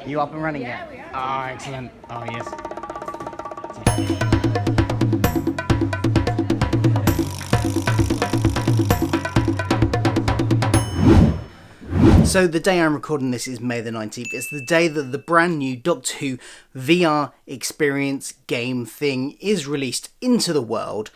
You up and running Yeah, yet? we are. Oh, excellent. Oh, yes. So the day I'm recording this is May the 19th. It's the day that the brand new Doctor Who VR experience game thing is released into the world,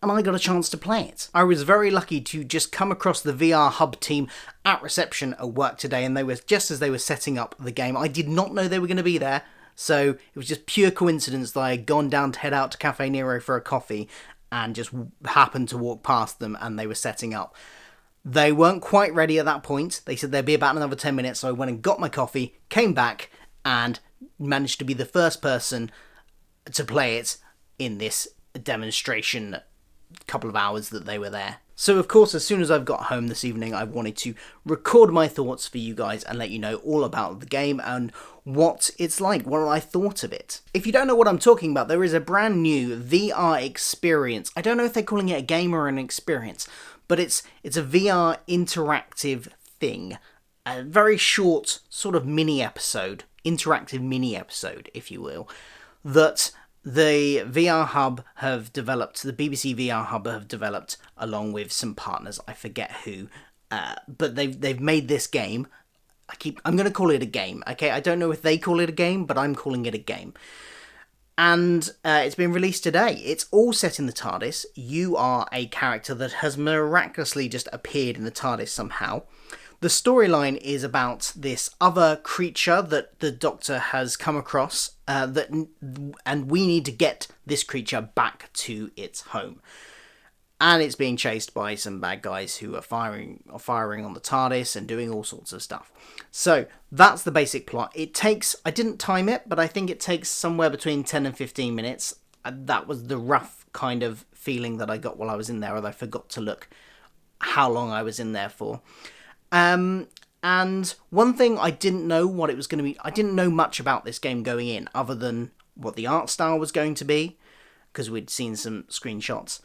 and I got a chance to play it. I was very lucky to just come across the VR Hub team at reception at work today, and they were just as they were setting up the game. I did not know they were going to be there, so it was just pure coincidence that I had gone down to head out to Cafe Nero for a coffee and just happened to walk past them and they were setting up. They weren't quite ready at that point. They said there'd be about another 10 minutes, so I went and got my coffee, came back, and managed to be the first person to play it in this demonstration couple of hours that they were there. So, of course, as soon as I've got home this evening, I wanted to record my thoughts for you guys and let you know all about the game and what it's like, what I thought of it. If you don't know what I'm talking about, there is a brand new VR experience. I don't know if they're calling it a game or an experience, but it's a VR interactive thing. A very short, sort of mini episode, interactive mini episode, if you will, that the VR Hub have developed, the BBC VR Hub have developed along with some partners, I forget who, but they've made this game. I'm going to call it a game, okay? I don't know if they call it a game, but I'm calling it a game. And it's been released today. It's all set in the TARDIS. You are a character that has miraculously just appeared in the TARDIS somehow. The storyline is about this other creature that the Doctor has come across, and we need to get this creature back to its home. And it's being chased by some bad guys who are firing on the TARDIS and doing all sorts of stuff. So that's the basic plot. It takes, I didn't time it, but I think it takes somewhere between 10 and 15 minutes. That was the rough kind of feeling that I got while I was in there, although I forgot to look how long I was in there for. And one thing I didn't know what it was going to be, I didn't know much about this game going in, other than what the art style was going to be, because we'd seen some screenshots,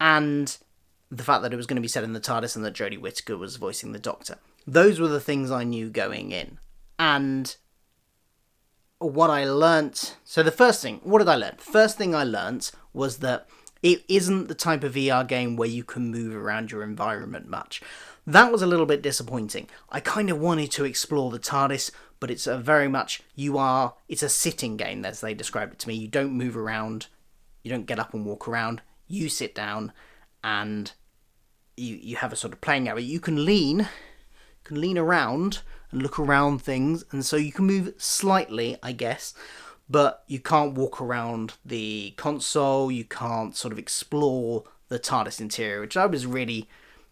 and the fact that it was going to be set in the TARDIS and that Jodie Whittaker was voicing the Doctor. Those were the things I knew going in. And what I learnt... So the first thing... What did I learn? First thing I learnt was that it isn't the type of VR game where you can move around your environment much. That was a little bit disappointing. I kind of wanted to explore the TARDIS, but it's a very much... It's a sitting game, as they described it to me. You don't move around. You don't get up and walk around. You sit down and you have a sort of playing area. You can lean around and look around things, and so you can move slightly, I guess, but you can't walk around the console. You can't sort of explore the TARDIS interior, which I was really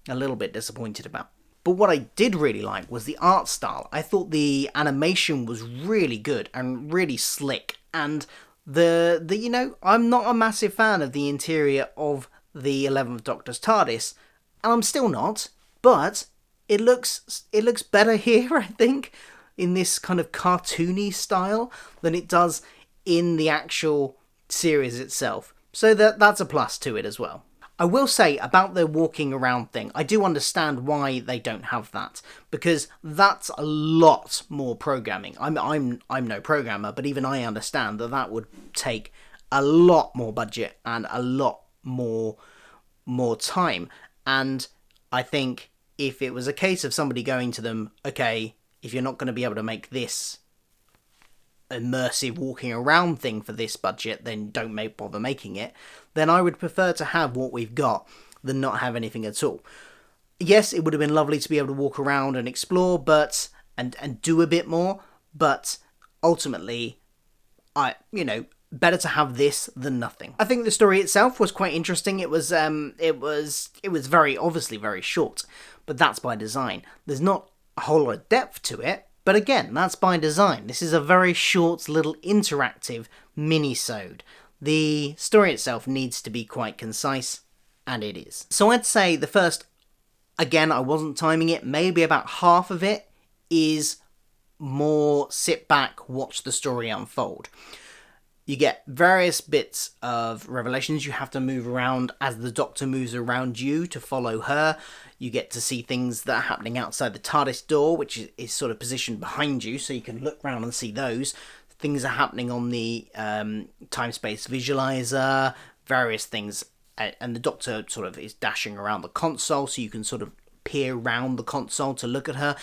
a little bit disappointed about. But what I did really like was the art style. I thought the animation was really good and really slick, and I'm not a massive fan of the interior of the 11th Doctor's TARDIS, and I'm still not, but it looks better here, I think, in this kind of cartoony style than it does in the actual series itself. So that's a plus to it as well. I will say about the walking around thing, I do understand why they don't have that, because that's a lot more programming. I'm no programmer, but even I understand that would take a lot more budget and a lot more time. And I think if it was a case of somebody going to them, okay, if you're not going to be able to make this immersive walking around thing for this budget, then don't bother making it, then I would prefer to have what we've got than not have anything at all. Yes, it would have been lovely to be able to walk around and explore, but and do a bit more, but ultimately, better to have this than nothing. I think the story itself was quite interesting. It was very obviously very short, but that's by design. There's not a whole lot of depth to it, but again, that's by design. This is a very short little interactive mini-sode. The story itself needs to be quite concise, and it is. So I'd say the first, again, I wasn't timing it, maybe about half of it is more sit back, watch the story unfold. You get various bits of revelations. You have to move around as the Doctor moves around you to follow her. You get to see things that are happening outside the TARDIS door, which is sort of positioned behind you, so you can look around and see those. Things are happening on the time-space visualizer, various things, and the Doctor sort of is dashing around the console, so you can sort of peer around the console to look at her.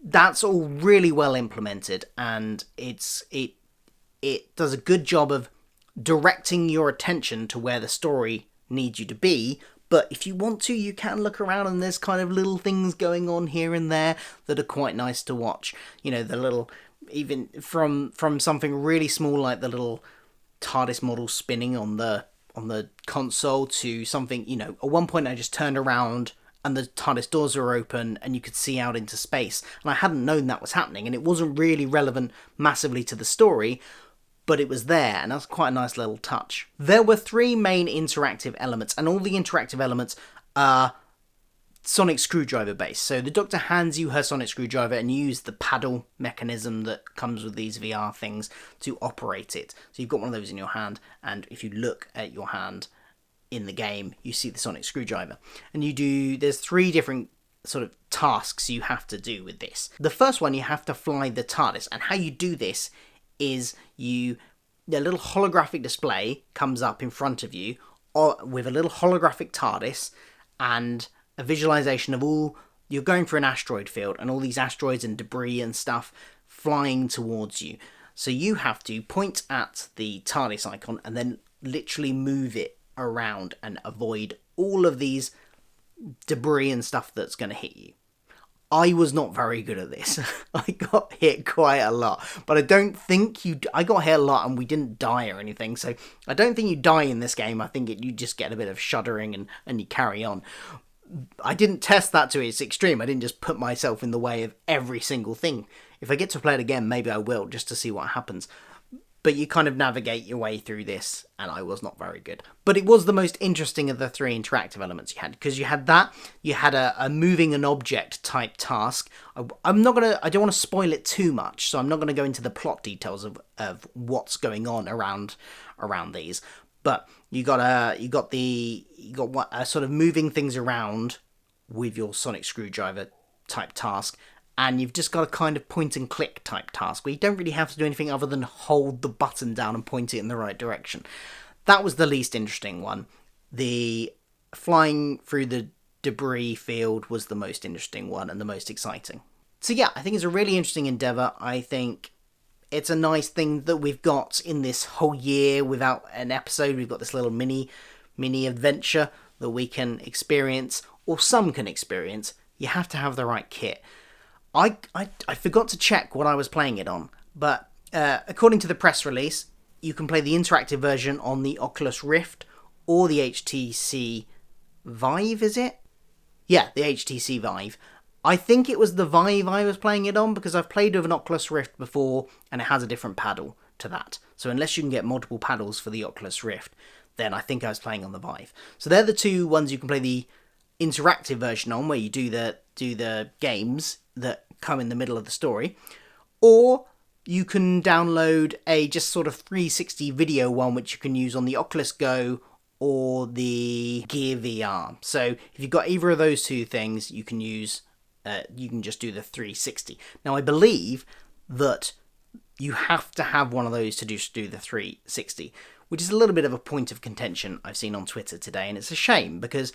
That's all really well implemented, and it does a good job of directing your attention to where the story needs you to be. But if you want to, you can look around, and there's kind of little things going on here and there that are quite nice to watch. You know, the little, even from something really small like the little TARDIS model spinning on the console to something, you know, at one point I just turned around and the TARDIS doors were open and you could see out into space. And I hadn't known that was happening, and it wasn't really relevant massively to the story, but it was there, and that's quite a nice little touch. There were 3 main interactive elements, and all the interactive elements are sonic screwdriver based. So the Doctor hands you her sonic screwdriver, and you use the paddle mechanism that comes with these VR things to operate it. So you've got one of those in your hand, and if you look at your hand in the game, you see the sonic screwdriver. And there's 3 different sort of tasks you have to do with this. The first one, you have to fly the TARDIS, and how you do this is a little holographic display comes up in front of you with a little holographic TARDIS and a visualization of you're going for an asteroid field and all these asteroids and debris and stuff flying towards you. So you have to point at the TARDIS icon and then literally move it around and avoid all of these debris and stuff that's going to hit you. I was not very good at this. I got hit quite a lot, but I don't think I got hit a lot and we didn't die or anything, so I don't think you die in this game. I think you just get a bit of shuddering and you carry on. I didn't test that to its extreme. I didn't just put myself in the way of every single thing. If I get to play it again, maybe I will, just to see what happens. But you kind of navigate your way through this, and I was not very good. But it was the most interesting of the 3 interactive elements you had, because you had that, you had a moving an object type task. I don't want to spoil it too much, so I'm not going to go into the plot details of what's going on around these. But you got sort of moving things around with your sonic screwdriver type task. And you've just got a kind of point and click type task where you don't really have to do anything other than hold the button down and point it in the right direction. That was the least interesting one. The flying through the debris field was the most interesting one and the most exciting. So yeah, I think it's a really interesting endeavour. I think it's a nice thing that we've got in this whole year without an episode. We've got this little mini adventure that we can experience, or some can experience. You have to have the right kit. I forgot to check what I was playing it on, but according to the press release, you can play the interactive version on the Oculus Rift or the HTC Vive, is it? Yeah, the HTC Vive. I think it was the Vive I was playing it on, because I've played with an Oculus Rift before and it has a different paddle to that. So unless you can get multiple paddles for the Oculus Rift, then I think I was playing on the Vive. So they're the 2 ones you can play the interactive version on, where you do the games that come in the middle of the story, or you can download a just sort of 360 video one, which you can use on the Oculus Go or the Gear VR. So if you've got either of those 2 things, you can just do the 360. Now I believe that you have to have one of those to do the 360, which is a little bit of a point of contention I've seen on Twitter today, and it's a shame because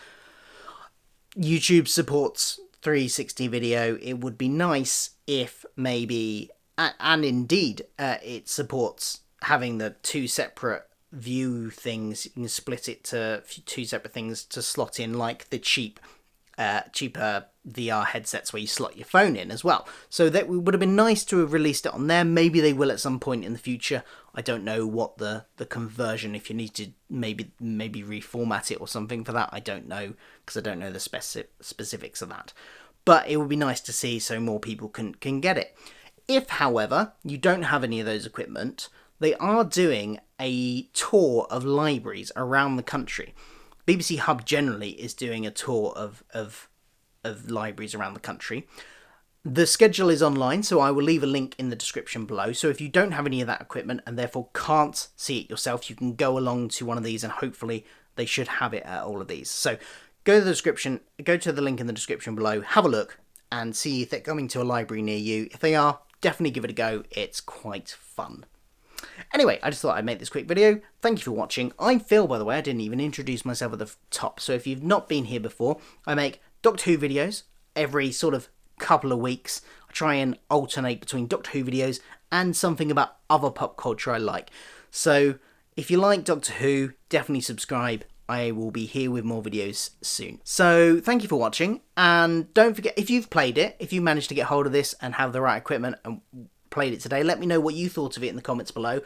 YouTube supports 360 video. It would be nice if maybe, and indeed it supports having the 2 separate view things. You can split it to 2 separate things to slot in, like the cheaper VR headsets where you slot your phone in as well. So that would have been nice to have released it on there. Maybe they will at some point in the future. I don't know what the conversion, if you need to maybe reformat it or something for that. I don't know, because I don't know the specifics of that. But it would be nice to see so more people can get it. If, however, you don't have any of those equipment, they are doing a tour of libraries around the country. BBC Hub generally is doing a tour of libraries around the country. The schedule is online, so I will leave a link in the description below. So if you don't have any of that equipment and therefore can't see it yourself, you can go along to one of these and hopefully they should have it at all of these. So go to the description, go to the link in the description below, have a look and see if they're coming to a library near you. If they are, definitely give it a go. It's quite fun. Anyway, I just thought I'd make this quick video. Thank you for watching. I'm Phil, by the way. I didn't even introduce myself at the top. So if you've not been here before, I make Doctor Who videos every sort of couple of weeks. I try and alternate between Doctor Who videos and something about other pop culture I like. So if you like Doctor Who, definitely subscribe. I will be here with more videos soon. So thank you for watching, and don't forget, if you've played it, if you managed to get hold of this and have the right equipment and played it today, let me know what you thought of it in the comments below.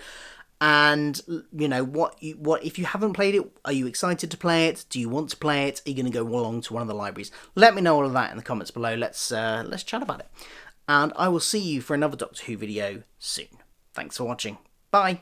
And you know, what if you haven't played it, are you excited to play it? Do you want to play it? Are you going to go along to one of the libraries? Let me know all of that in the comments below. Let's chat about it. And I will see you for another Doctor Who video soon. Thanks for watching. Bye.